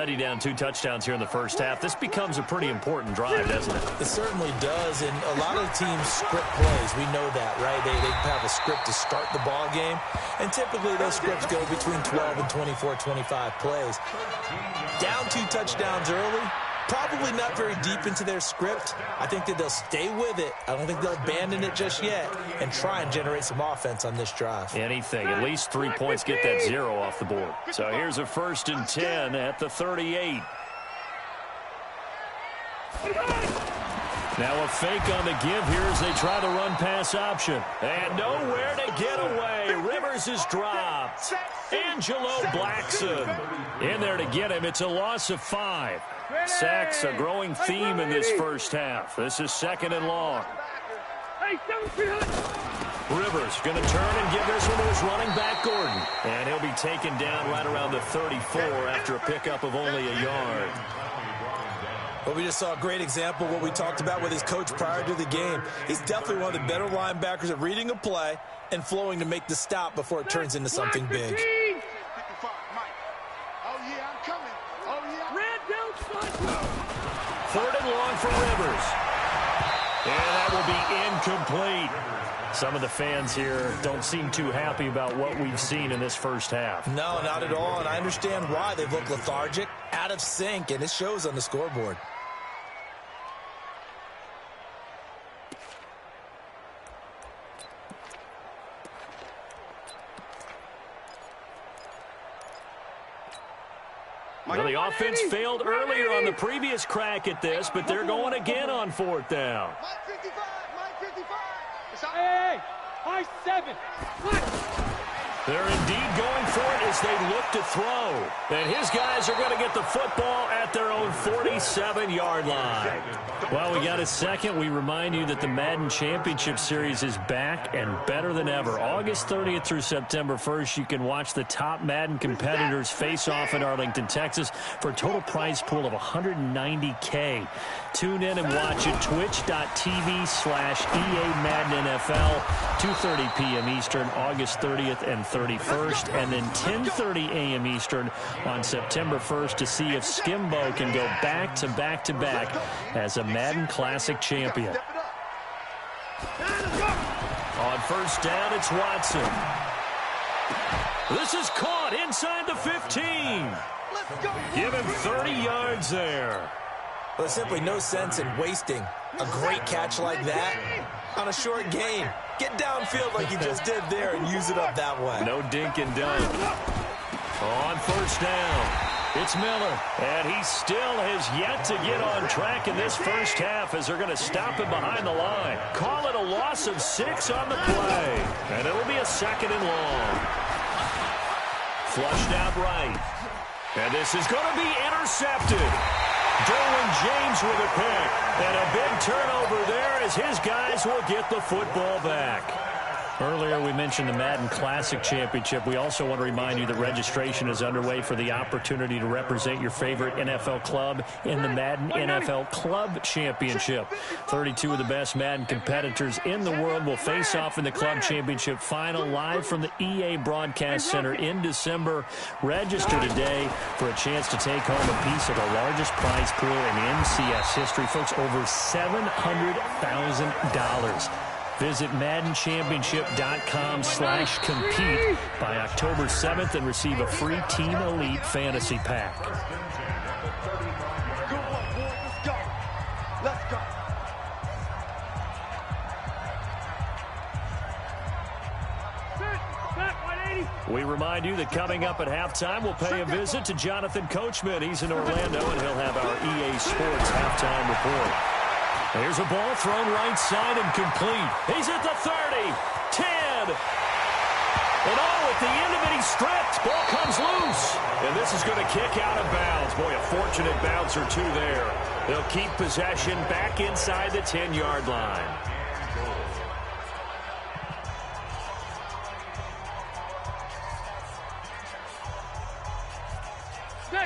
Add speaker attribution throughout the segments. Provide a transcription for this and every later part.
Speaker 1: already down 2 touchdowns here in the first half. This becomes a pretty important drive, doesn't it?
Speaker 2: It certainly does, and a lot of teams script plays. We know that, right? They have a script to start the ball game, and typically those scripts go between 12 and 24, 25 plays. Down 2 touchdowns early, probably not very deep into their script. I think that they'll stay with it. I don't think they'll abandon it just yet and try and generate some offense on this drive.
Speaker 1: Anything. At least 3 points, get that 0 off the board. So here's a 1st and 10 at the 38. Now a fake on the give here as they try the run-pass option. And nowhere to get away. Rivers is dropped. Angelo Blackson in there to get him. It's a loss of 5. Sacks a growing theme in this first half. This is 2nd and long. Rivers going to turn and give this one to his running back, Gordon. And he'll be taken down right around the 34 after a pickup of only a yard.
Speaker 2: Well, we just saw a great example of what we talked about with his coach prior to the game. He's definitely one of the better linebackers at reading a play and flowing to make the stop before it turns into something big.
Speaker 1: 3rd and long for Rivers. And that will be incomplete. Some of the fans here don't seem too happy about what we've seen in this first half.
Speaker 2: No, not at all, and I understand why. They look lethargic, out of sync, and it shows on the scoreboard.
Speaker 1: Well, the offense failed earlier on the previous crack at this, but they're going again on 4th down.
Speaker 3: Hey, high 7.
Speaker 1: They're indeed going for it as they look to throw. And his guys are going to get the football at their own 47-yard line. Well, we got a second. We remind you that the Madden Championship Series is back and better than ever. August 30th through September 1st, you can watch the top Madden competitors face off in Arlington, Texas for a total prize pool of $190K. Tune in and watch it. Twitch.tv/EA Madden NFL, 2:30 p.m. Eastern, August 30th and 31st, and then 10:30 a.m. Eastern on September 1st to see if Skimbo can go back-to-back-to-back as a Madden Classic champion. On 1st down, it's Watson. This is caught inside the 15. Give him 30 yards there.
Speaker 2: Well, there's simply no sense in wasting a great catch like that on a short game. Get downfield like you just did there and use it up that way.
Speaker 1: No dink and dunk. On 1st down, it's Miller. And he still has yet to get on track in this first half as they're going to stop him behind the line. Call it a loss of 6 on the play. And it'll be a 2nd and long. Flushed out right. And this is going to be intercepted. Derwin James with a pick. And a big turnover there as his guys will get the football back. Earlier we mentioned the Madden Classic Championship. We also want to remind you that registration is underway for the opportunity to represent your favorite NFL club in the Madden NFL Club Championship. 32 of the best Madden competitors in the world will face off in the Club Championship final live from the EA Broadcast Center in December. Register today for a chance to take home a piece of the largest prize pool in MCS history. Folks, over $700,000. Visit MaddenChampionship.com/compete by October 7th and receive a free Team Elite Fantasy Pack.
Speaker 3: Let's go.
Speaker 1: We remind you that coming up at halftime, we'll pay a visit to Jonathan Coachman. He's in Orlando, and he'll have our EA Sports halftime report. Here's a ball thrown right side and complete. He's at the 30, 10. And at the end of it, he's stripped. Ball comes loose. And this is going to kick out of bounds. Boy, a fortunate bounce or two there. They'll keep possession back inside the 10-yard line.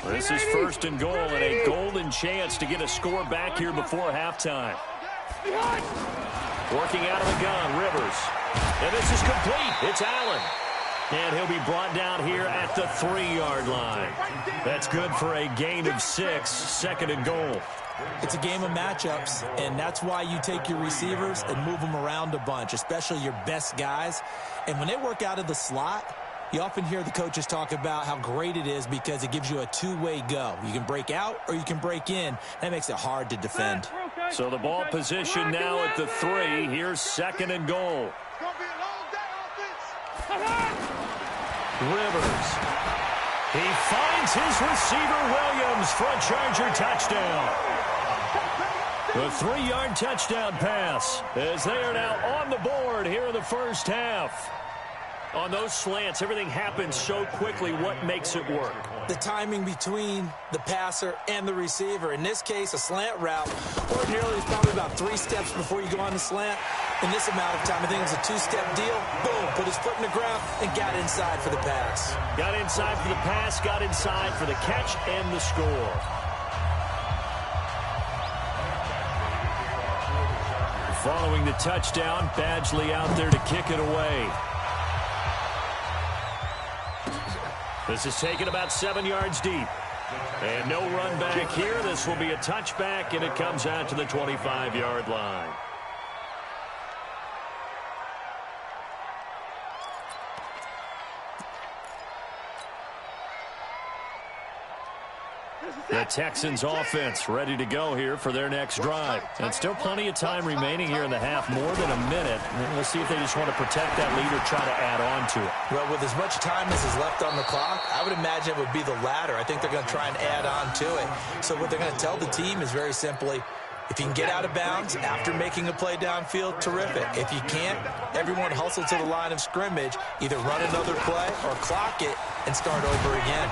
Speaker 1: This is 1st and goal and a golden chance to get a score back here before halftime. Working out of the gun, Rivers. And this is complete. It's Allen. And he'll be brought down here at the 3-yard line. That's good for a gain of 6, second and goal.
Speaker 2: It's a game of matchups, and that's why you take your receivers and move them around a bunch, especially your best guys. And when they work out of the slot, you often hear the coaches talk about how great it is because it gives you a two-way go. You can break out or you can break in. That makes it hard to defend.
Speaker 1: So the ball position now at the 3. Here's second and goal. Rivers. He finds his receiver, Williams, for a Charger touchdown. The 3-yard touchdown pass as they are now on the board here in the first half. On those slants, everything happens so quickly. What makes it work?
Speaker 2: The timing between the passer and the receiver. In this case, a slant route ordinarily is probably about 3 steps before you go on the slant. In this amount of time, I think it was a 2-step deal. Boom, put his foot in the ground and got inside for the pass.
Speaker 1: Got inside for the pass, got inside for the catch and the score. Following the touchdown, Badgley out there to kick it away. This is taken about 7 yards deep. And no run back here. This will be a touchback, and it comes out to the 25-yard line. The Texans offense ready to go here for their next drive. And still plenty of time remaining here in the half, more than a minute. We'll see if they just want to protect that lead or try to add on to it.
Speaker 2: Well, with as much time as is left on the clock, I would imagine it would be the latter. I think they're going to try and add on to it. So what they're going to tell the team is very simply, if you can get out of bounds after making a play downfield, terrific. If you can't, everyone hustle to the line of scrimmage, either run another play or clock it and start over again.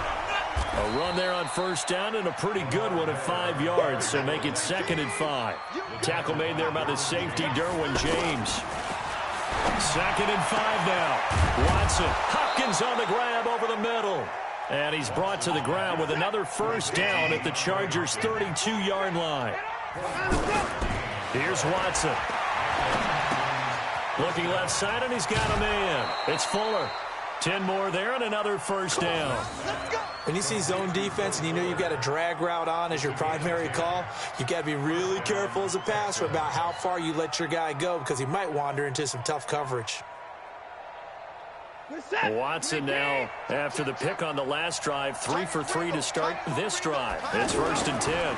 Speaker 1: A run there on first down and a pretty good one at 5 yards, so make it 2nd and 5. Tackle made there by the safety, Derwin James. 2nd and 5 now. Watson, Hopkins on the grab over the middle. And he's brought to the ground with another first down at the Chargers' 32-yard line. Here's Watson. Looking left side, and he's got a man. It's Fuller. 10 more there and another first down.
Speaker 2: When you see zone defense and you know you've got a drag route on as your primary call, you've got to be really careful as a passer about how far you let your guy go because he might wander into some tough coverage.
Speaker 1: Watson now, after the pick on the last drive, 3 for 3 to start this drive. It's 1st and 10.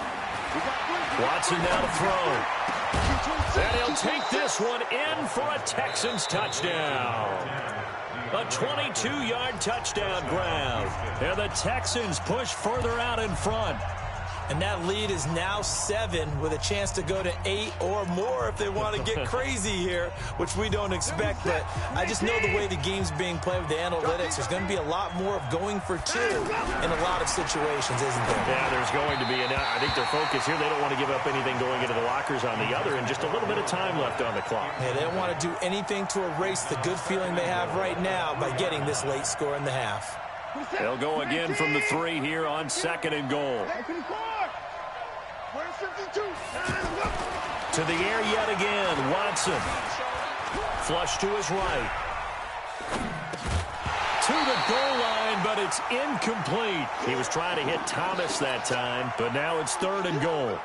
Speaker 1: Watson now to throw. And he'll take this one in for a Texans touchdown. A 22-yard touchdown grab. And the Texans push further out in front.
Speaker 2: And that lead is now 7 with a chance to go to 8 or more if they want to get crazy here, which we don't expect. But I just know the way the game's being played with the analytics, there's going to be a lot more of going for 2 in a lot of situations, isn't there?
Speaker 1: Yeah, there's going to be. And I think their focus here, they don't want to give up anything going into the lockers on the other, and just a little bit of time left on the clock.
Speaker 2: Yeah, they don't want to do anything to erase the good feeling they have right now by getting this late score in the half.
Speaker 1: They'll go again from the 3 here on 2nd and goal. To the air yet again, Watson. Flush to his right. To the goal line, but it's incomplete. He was trying to hit Thomas that time, but now it's 3rd and goal.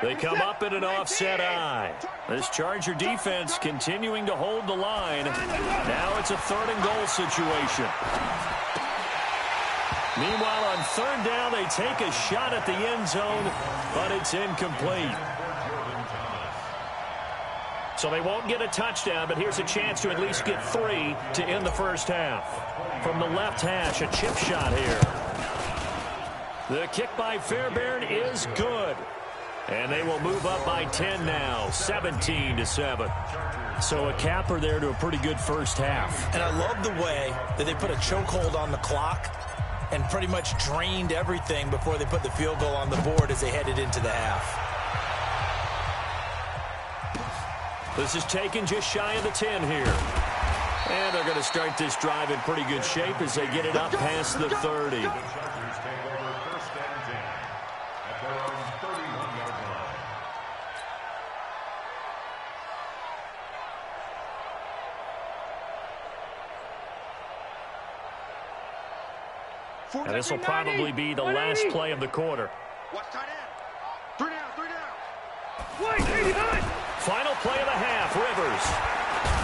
Speaker 1: They come up in an offset eye. This Charger defense continuing to hold the line. Now it's a 3rd and goal situation. Meanwhile, on 3rd down, they take a shot at the end zone, but it's incomplete. So they won't get a touchdown, but here's a chance to at least get 3 to end the first half. From the left hash, a chip shot here. The kick by Fairbairn is good. And they will move up by 10 now, 17-7. So a capper there to a pretty good first half.
Speaker 2: And I love the way that they put a chokehold on the clock and pretty much drained everything before they put the field goal on the board as they headed into the half.
Speaker 1: This is taken just shy of the 10 here. And they're going to start this drive in pretty good shape as they get it up past the 30. And this will probably be the last play of the quarter.
Speaker 4: Watch tight end. 3 down, 3 down.
Speaker 3: Wait, 89!
Speaker 1: Final play of the half, Rivers.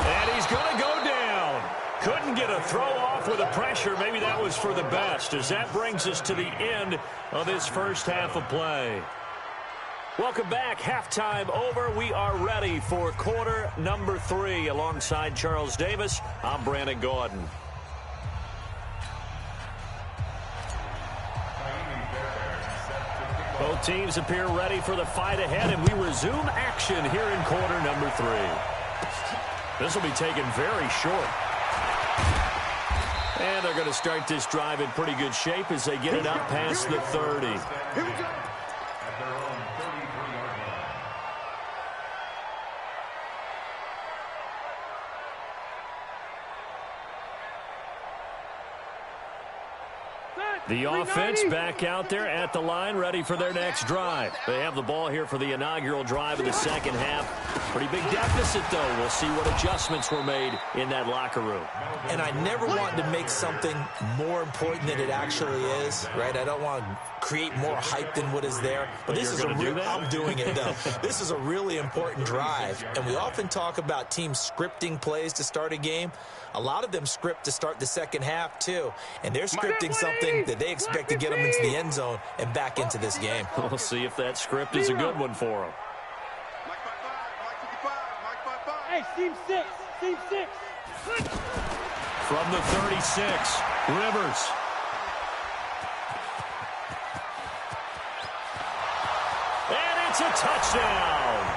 Speaker 1: And he's going to go down. Couldn't get a throw off with the pressure. Maybe that was for the best, as that brings us to the end of this first half of play. Welcome back. Halftime over. We are ready for quarter number 3. Alongside Charles Davis, I'm Brandon Gaudin. Both teams appear ready for the fight ahead, and we resume action here in quarter number 3. This will be taken very short. And they're going to start this drive in pretty good shape as they get it up past the 30.
Speaker 4: Here we go.
Speaker 1: The offense back out there at the line, ready for their next drive. They have the ball here for the inaugural drive of the second half. Pretty big deficit, though. We'll see what adjustments were made in that locker room.
Speaker 2: And I never want to make something more important than it actually is, right? I don't want to create more hype than what is there. But this is I'm doing it, though. This is a really important drive. And we often talk about teams scripting plays to start a game. A lot of them script to start the second half, too. And they're scripting something that they expect to get them into the end zone and back into this game.
Speaker 1: We'll see if that script is a good one for them.
Speaker 4: Mike 5-5, Mike 55, Mike 5-5.
Speaker 3: Hey, team 6, team 6.
Speaker 1: From the 36, Rivers. And it's a touchdown.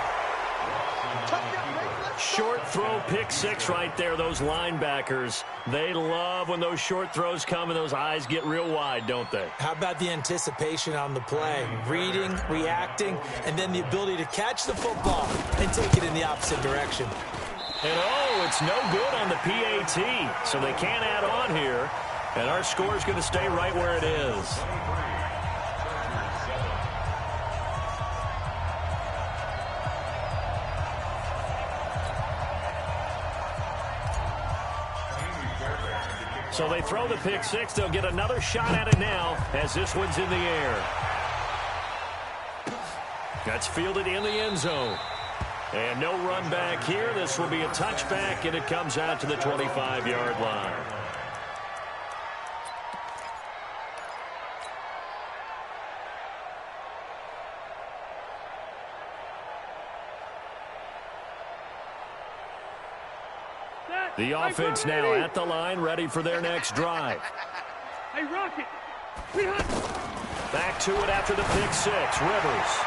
Speaker 1: Short throw, pick 6 right there. Those linebackers, they love when those short throws come and those eyes get real wide, don't they?
Speaker 2: How about the anticipation on the play? Reading, reacting, and then the ability to catch the football and take it in the opposite direction.
Speaker 1: And oh, it's no good on the PAT, so they can't add on here. And our score is going to stay right where it is. So they throw the pick 6. They'll get another shot at it now as this one's in the air. That's fielded in the end zone. And no run back here. This will be a touchback, and it comes out to the 25-yard line. The offense now at the line, ready for their next drive.
Speaker 3: Hey, Rocket.
Speaker 1: Back to it after the pick 6, Rivers.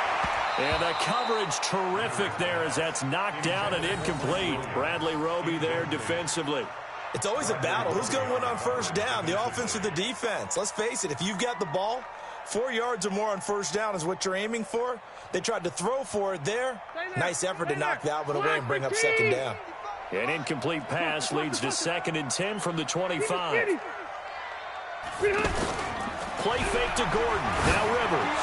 Speaker 1: And the coverage terrific there as that's knocked down and incomplete. Bradley Roby there defensively.
Speaker 2: It's always a battle. Who's going to win on first down, the offense or the defense? Let's face it, if you've got the ball, 4 yards or more on first down is what you're aiming for. They tried to throw for it there. Nice effort to knock that one away and bring up second down.
Speaker 1: An incomplete pass leads to 2nd and 10 from the 25. Play fake to Gordon. Now Rivers.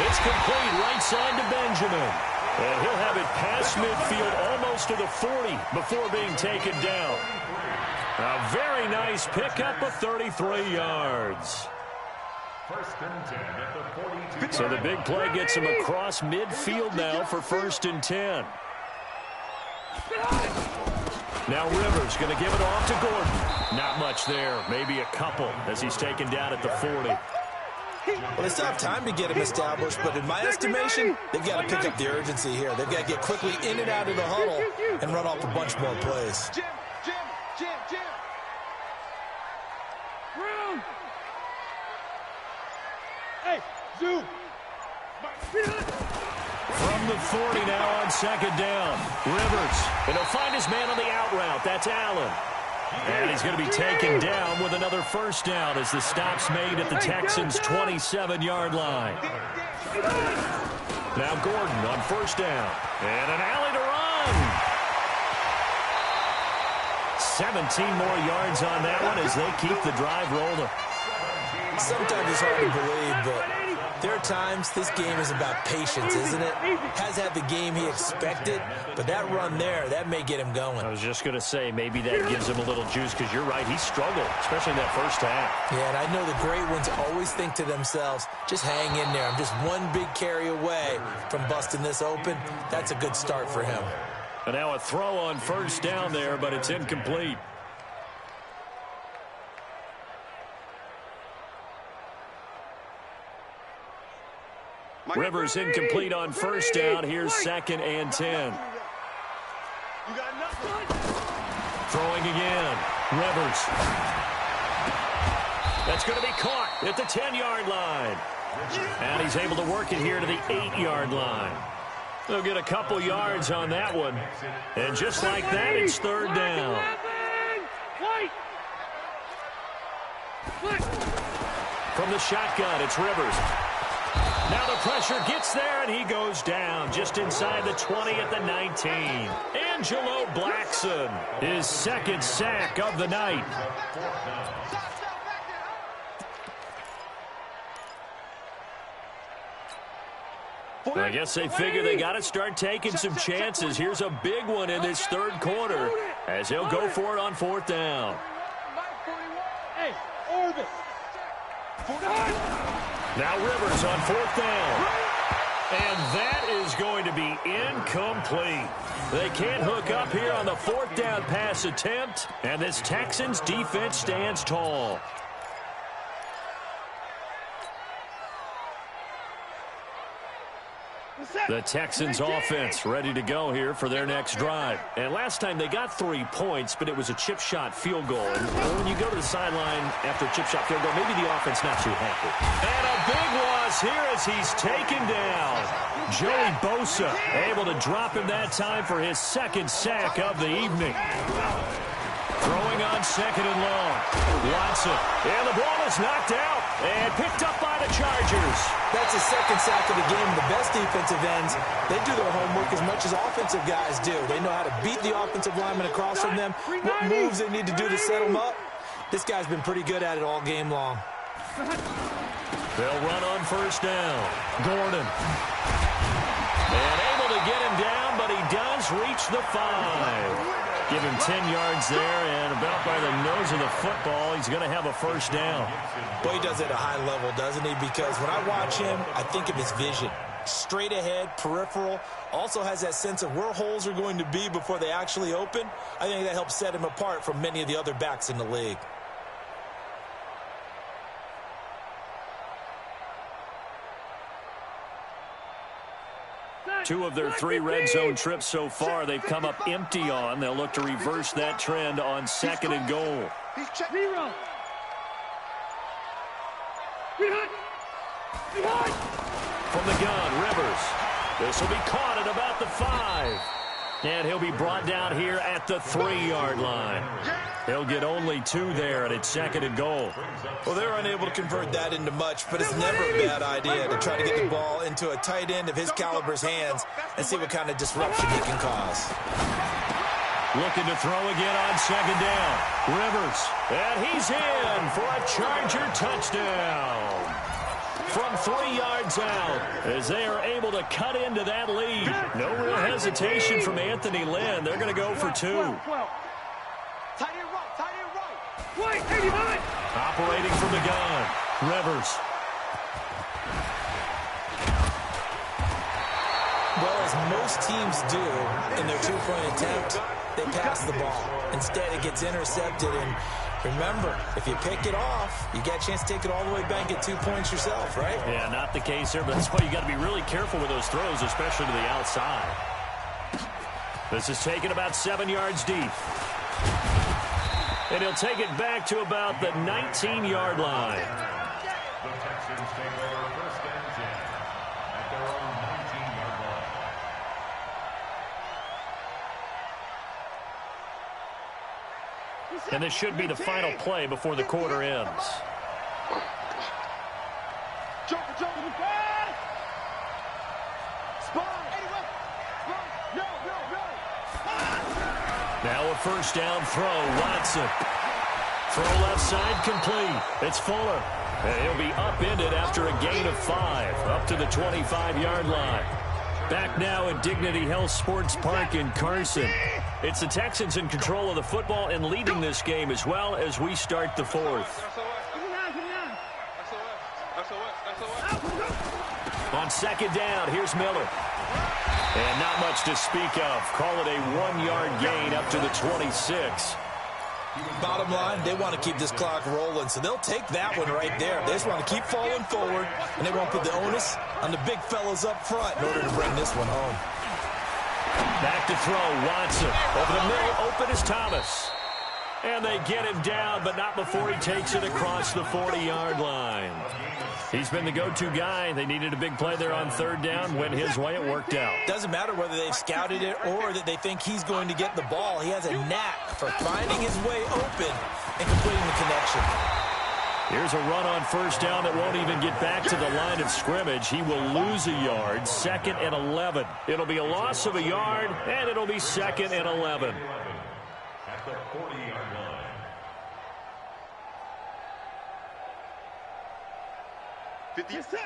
Speaker 1: It's complete right side to Benjamin. And he'll have it past midfield almost to the 40 before being taken down. A very nice pickup of 33 yards. So the big play gets him across midfield now for 1st and 10. Now Rivers going to give it off to Gordon. Not much there. Maybe a couple as he's taken down at the 40.
Speaker 2: Well, they still have time to get him established, but in my estimation, they've got to pick up the urgency here. They've got to get quickly in and out of the huddle and run off a bunch more plays.
Speaker 4: Jim.
Speaker 3: Brown. Hey, Zoo.
Speaker 1: From the 40 now on 2nd down. Rivers. And he'll find his man on the out route. That's Allen. And he's going to be taken down with another first down as the stop's made at the Texans' 27-yard line. Now Gordon on 1st down. And an alley to run. 17 more yards on that one as they keep the drive rolling.
Speaker 2: Sometimes it's hard to believe, but There are times this game is about patience, isn't it? Has had the game he expected, but that run there, that may get him going.
Speaker 1: I was just going to say, maybe that gives him a little juice, because you're right, he struggled, especially in that first half.
Speaker 2: Yeah, and I know the great ones always think to themselves, just hang in there. I'm just one big carry away from busting this open. That's a good start for him.
Speaker 1: And now a throw on first down there, but it's incomplete. Rivers incomplete on first down. Here's 2nd and 10. Throwing again. Rivers. That's going to be caught at the 10-yard line. And he's able to work it here to the 8-yard line. They'll get a couple yards on that one. And just like that, it's 3rd down. From the shotgun, it's Rivers. Now the pressure gets there, and he goes down just inside the 20 at the 19. Angelo Blackson, his 2nd sack of the night. I guess they figure they got to start taking some chances. Here's a big one in this 3rd quarter as he'll go for it on 4th down.
Speaker 3: Hey, Orbit.
Speaker 1: Now Rivers on 4th down. And that is going to be incomplete. They can't hook up here on the 4th down pass attempt, and this Texans defense stands tall. The Texans offense ready to go here for their next drive. And last time they got 3 points, but it was a chip shot field goal. And when you go to the sideline after a chip shot field goal, maybe the offense not too happy. And a big loss here as he's taken down. Joey Bosa able to drop him that time for his 2nd sack of the evening. Throwing on 2nd and long. Watson. And the ball is knocked out and picked up by the Chargers.
Speaker 2: That's his 2nd sack of the game. The best defensive ends, they do their homework as much as offensive guys do. They know how to beat the offensive lineman across from them, what moves they need to do to set them up. This guy's been pretty good at it all game long.
Speaker 1: They'll run on first down. Gordon. And able to get him down, but he does reach the 5. Give him 10 yards there, and about by the nose of the football, he's going to have a first down.
Speaker 2: Boy, he does it at a high level, doesn't he? Because when I watch him, I think of his vision. Straight ahead, peripheral, also has that sense of where holes are going to be before they actually open. I think that helps set him apart from many of the other backs in the league.
Speaker 1: Two of their 3 red zone trips so far, they've come up empty on. They'll look to reverse that trend on 2nd and goal.
Speaker 3: Zero. Behind.
Speaker 1: From the gun, Rivers. This will be caught at about the 5. And he'll be brought down here at the 3-yard line. He'll get only 2 there, and it's 2nd and goal.
Speaker 2: Well, they're unable to convert that into much, but it's never a bad idea to try to get the ball into a tight end of his caliber's hands and see what kind of disruption he can cause.
Speaker 1: Looking to throw again on 2nd down. Rivers, and he's in for a Charger touchdown. From 3 yards out, as they are able to cut into that lead. No real hesitation from Anthony Lynn. They're going to go for 2.
Speaker 3: Tight end right. Wait, 89.
Speaker 1: Operating from the gun, Rivers.
Speaker 2: Well, as most teams do in their 2-point attempt, they pass the ball. Instead, it gets intercepted, and remember, if you pick it off, you get a chance to take it all the way back at 2 points yourself, right?
Speaker 1: Yeah, not the case there, but that's why you got to be really careful with those throws, especially to the outside. This is taken about 7 yards deep. And he'll take it back to about the 19-yard line. And this should be the final play before the quarter ends. Now a first down throw, Watson. Throw left side complete. It's Fuller. And he'll be upended after a gain of 5, up to the 25-yard line. Back now at Dignity Health Sports Park in Carson. It's the Texans in control of the football and leading this game as well as we start the fourth. On second down, here's Miller. And not much to speak of. Call it a 1-yard gain up to the 26.
Speaker 2: Bottom line, they want to keep this clock rolling, so they'll take that one right there. They just want to keep falling forward, and they won't put the onus on the big fellas up front in order to bring this one home.
Speaker 1: Back to throw, Watson. Over the middle, open is Thomas. And they get him down, but not before he takes it across the 40-yard line. He's been the go-to guy. They needed a big play there on third down. Went his way, it worked out.
Speaker 2: Doesn't matter whether they've scouted it or that they think he's going to get the ball. He has a knack for finding his way open and completing the connection.
Speaker 1: Here's a run on first down that won't even get back to the line of scrimmage. He will lose a yard, 2nd and 11. It'll be a loss of a yard, and it'll be 2nd and 11.
Speaker 5: At the 40-yard line.
Speaker 3: Yes, sir.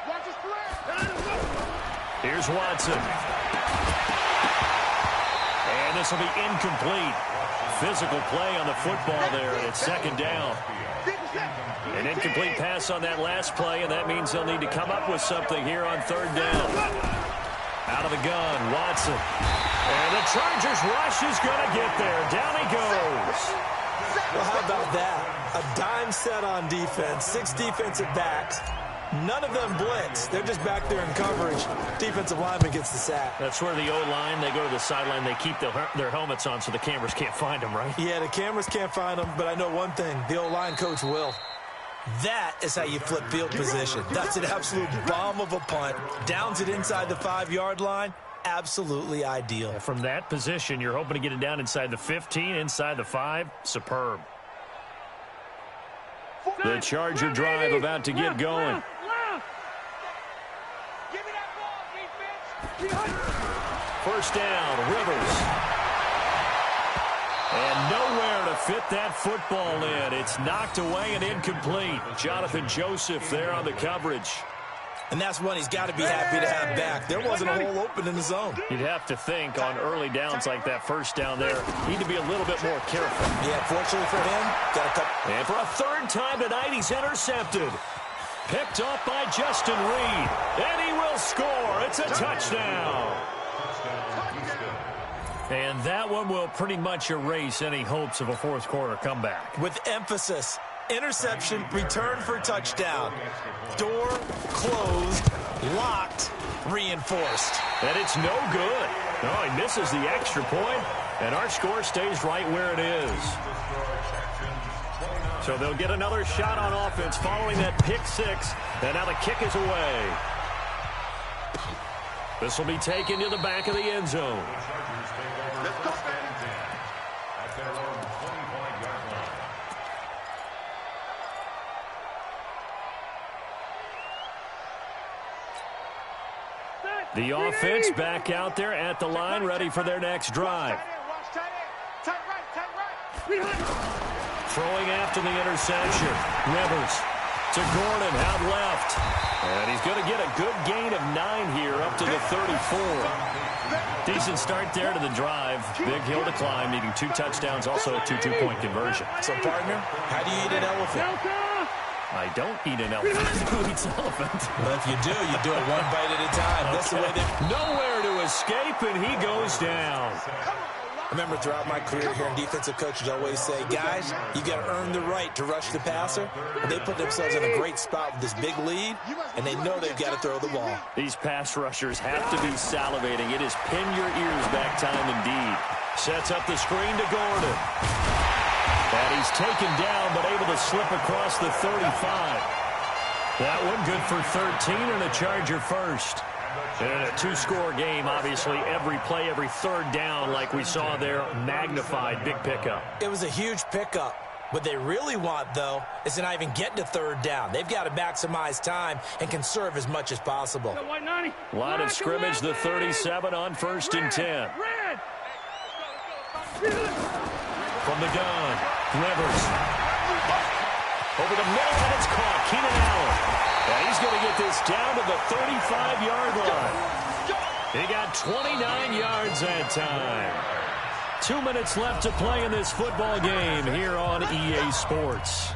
Speaker 3: Watch the split.
Speaker 1: Here's Watson. And this will be incomplete. Physical play on the football there, and it's 2nd down. An incomplete pass on that last play, and that means they'll need to come up with something here on third down. Out of the gun, Watson. And the Chargers rush is going to get there. Down he goes.
Speaker 2: Well, how about that? A dime set on defense, 6 defensive backs. None of them blitz. They're just back there in coverage. Defensive lineman gets the sack.
Speaker 1: That's where the O-line, they go to the sideline, they keep their helmets on so the cameras can't find them, right?
Speaker 2: Yeah, the cameras can't find them, but I know one thing. The O-line coach will. That is how you flip field position. That's an absolute bomb of a punt. Downs it inside the 5-yard line. Absolutely ideal.
Speaker 1: From that position, you're hoping to get it down inside the 15, inside the 5. Superb. The Charger drive about to get going. First down, Rivers. And nowhere to fit that football in. It's knocked away and incomplete. Jonathan Joseph there on the coverage.
Speaker 2: And that's one he's got to be happy to have back. There wasn't a hole open in the zone.
Speaker 1: You'd have to think on early downs like that first down there, need to be a little bit more careful.
Speaker 2: Yeah, fortunately for him, got a couple.
Speaker 1: And for a third time tonight, he's intercepted. Picked off by Justin Reed. And he will score. It's a touchdown. And that one will pretty much erase any hopes of a fourth quarter comeback.
Speaker 2: With emphasis. Interception, return for touchdown. Door closed, locked, reinforced.
Speaker 1: And it's no good. No, he misses the extra point, and our score stays right where it is. So they'll get another shot on offense following that pick 6, and now the kick is away. This will be taken to the back of the end zone. The offense back out there at the line, ready for their next drive. Throwing after the interception. Rivers to Gordon out left. And he's going to get a good gain of 9 here up to the 34. Decent start there to the drive. Big hill to climb, needing 2 touchdowns, also a 2 two-point conversion.
Speaker 2: So, partner, how do you eat an elephant?
Speaker 1: I don't eat an elephant. Who eats elephant?
Speaker 2: Well, if you do it one bite at a time.
Speaker 1: Okay.
Speaker 2: That's the way they...
Speaker 1: Nowhere to escape, and he goes down.
Speaker 2: I remember throughout my career here in defensive coaches always say, guys, you got to earn the right to rush the passer. And they put themselves in a great spot with this big lead, and they know they've got to throw the ball.
Speaker 1: These pass rushers have to be salivating. It is pin your ears back time indeed. Sets up the screen to Gordon. And he's taken down, but able to slip across the 35. That one good for 13 and a Charger first. And a 2-score game, obviously, every play, every third down, like we saw there, magnified, big pickup.
Speaker 2: It was a huge pickup. What they really want, though, is to not even get to third down. They've got to maximize time and conserve as much as possible.
Speaker 1: Line of scrimmage, the 37 on 1st and 10. from the gun. Rivers. Over the middle, and it's caught. Keenan Allen. And he's going to get this down to the 35-yard line. He got 29 yards that time. 2 minutes left to play in this football game here on EA Sports.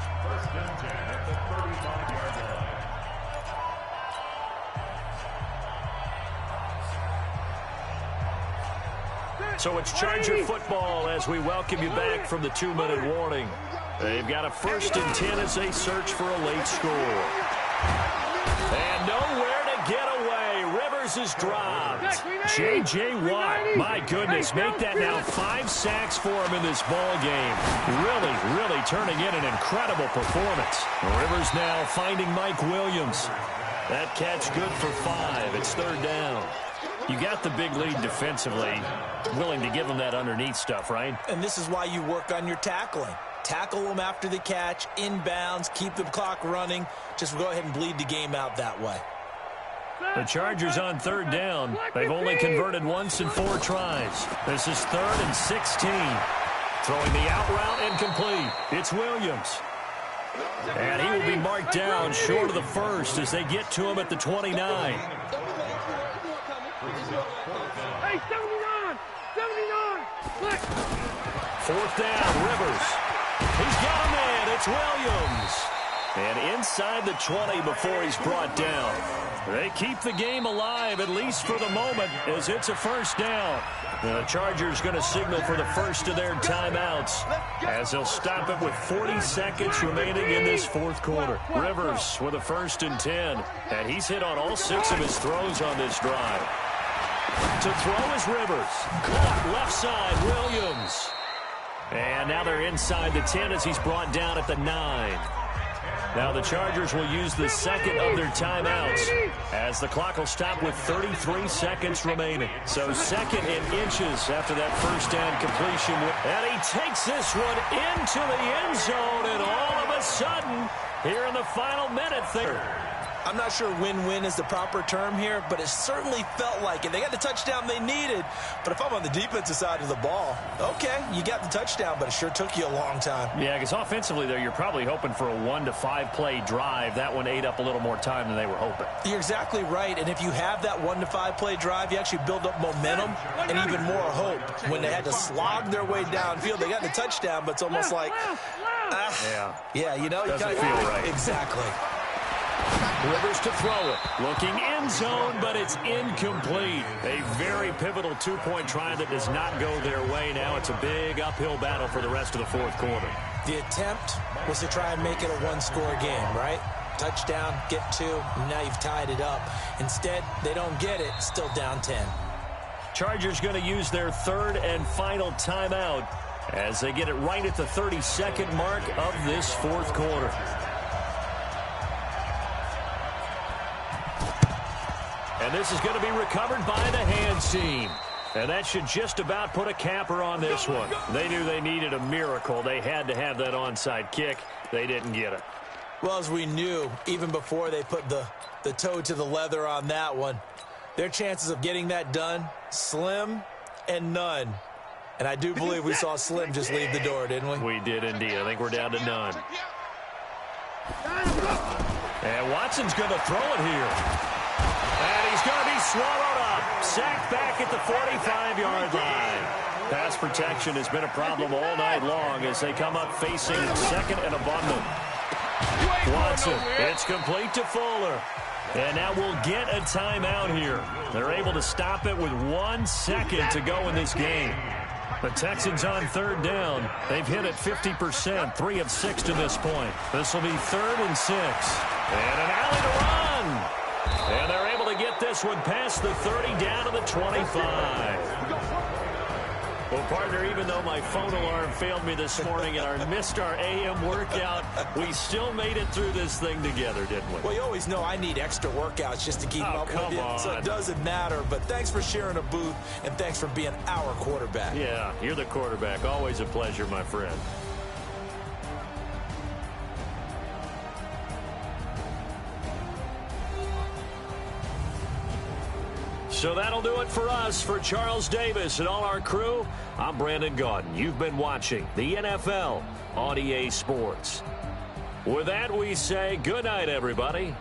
Speaker 1: So it's Charger football as we welcome you back from the 2-minute warning. They've got a 1st and 10 as they search for a late score. And nowhere to get away. Rivers is dropped. J.J. Watt, my goodness, make that now 5 sacks for him in this ball game. Really turning in an incredible performance. Rivers now finding Mike Williams. That catch good for 5. It's 3rd down. You got the big lead defensively. Willing to give them that underneath stuff, right?
Speaker 2: And this is why you work on your tackling. Tackle them after the catch, inbounds, keep the clock running. Just go ahead and bleed the game out that way.
Speaker 1: The Chargers on 3rd down. They've only converted once in 4 tries. This is 3rd and 16. Throwing the out route incomplete. It's Williams. And he will be marked down short of the 1st as they get to him at the 29.
Speaker 3: Hey, 79! 79! Click!
Speaker 1: 4th down, Rivers. He's got a man. It's Williams. And inside the 20 before he's brought down. They keep the game alive, at least for the moment, as it's a 1st down. The Chargers going to signal for the first of their timeouts as they'll stop it with 40 seconds remaining in this 4th quarter. Rivers with a 1st and 10. And he's hit on all 6 of his throws on this drive. To throw is Rivers. Caught left side, Williams. And now they're inside the 10 as he's brought down at the 9. Now the Chargers will use the 2nd of their timeouts as the clock will stop with 33 seconds remaining. So 2nd and inches after that 1st down completion. And he takes this one into the end zone, and all of a sudden, here in the final minute there.
Speaker 2: I'm not sure win-win is the proper term here, but it certainly felt like it. They got the touchdown they needed, but if I'm on the defensive side of the ball, okay, you got the touchdown, but it sure took you a long time.
Speaker 1: Yeah, because offensively, though, you're probably hoping for a 1 to 5 play drive. That one ate up a little more time than they were hoping.
Speaker 2: You're exactly right, and if you have that 1 to 5 play drive, you actually build up momentum and even more hope. When they had to slog their way downfield, they got the touchdown, but it's almost like, yeah, you know,
Speaker 1: doesn't
Speaker 2: you
Speaker 1: feel right.
Speaker 2: Exactly.
Speaker 1: Rivers to throw it. Looking end zone, but it's incomplete. A very pivotal 2-point try that does not go their way. Now it's a big uphill battle for the rest of the 4th quarter.
Speaker 2: The attempt was to try and make it a 1-score game, right? Touchdown, get 2, and now you've tied it up. Instead, they don't get it, still down 10.
Speaker 1: Chargers going to use their 3rd and final timeout as they get it right at the 32nd mark of this 4th quarter. And this is going to be recovered by the hands team. And that should just about put a capper on this one. They knew they needed a miracle. They had to have that onside kick. They didn't get it.
Speaker 2: Well, as we knew, even before they put the toe to the leather on that one, their chances of getting that done, slim and none. And I do believe we saw Slim just leave the door, didn't we?
Speaker 1: We did indeed. I think we're down to none. And Watson's going to throw it here. And he's going to be swallowed up. Sacked back at the 45-yard line. Pass protection has been a problem all night long as they come up facing 2nd and abundant. Watson, it's complete to Fuller. And now we'll get a timeout here. They're able to stop it with 1 second to go in this game. The Texans on 3rd down. They've hit it 50%, 3 of 6 to this point. This will be 3rd and 6. And an alley to run. And they're able to get this one past the 30 down to the 25. Well, partner, even though my phone alarm failed me this morning and I missed our AM workout, we still made it through this thing together, didn't we?
Speaker 2: Well, you always know I need extra workouts just to keep up with you, so it doesn't matter. But thanks for sharing a booth, and thanks for being our quarterback.
Speaker 1: Yeah, you're the quarterback. Always a pleasure, my friend. So that'll do it for us. For Charles Davis and all our crew, I'm Brandon Gaudin. You've been watching the NFL on EA Sports. With that, we say good night, everybody.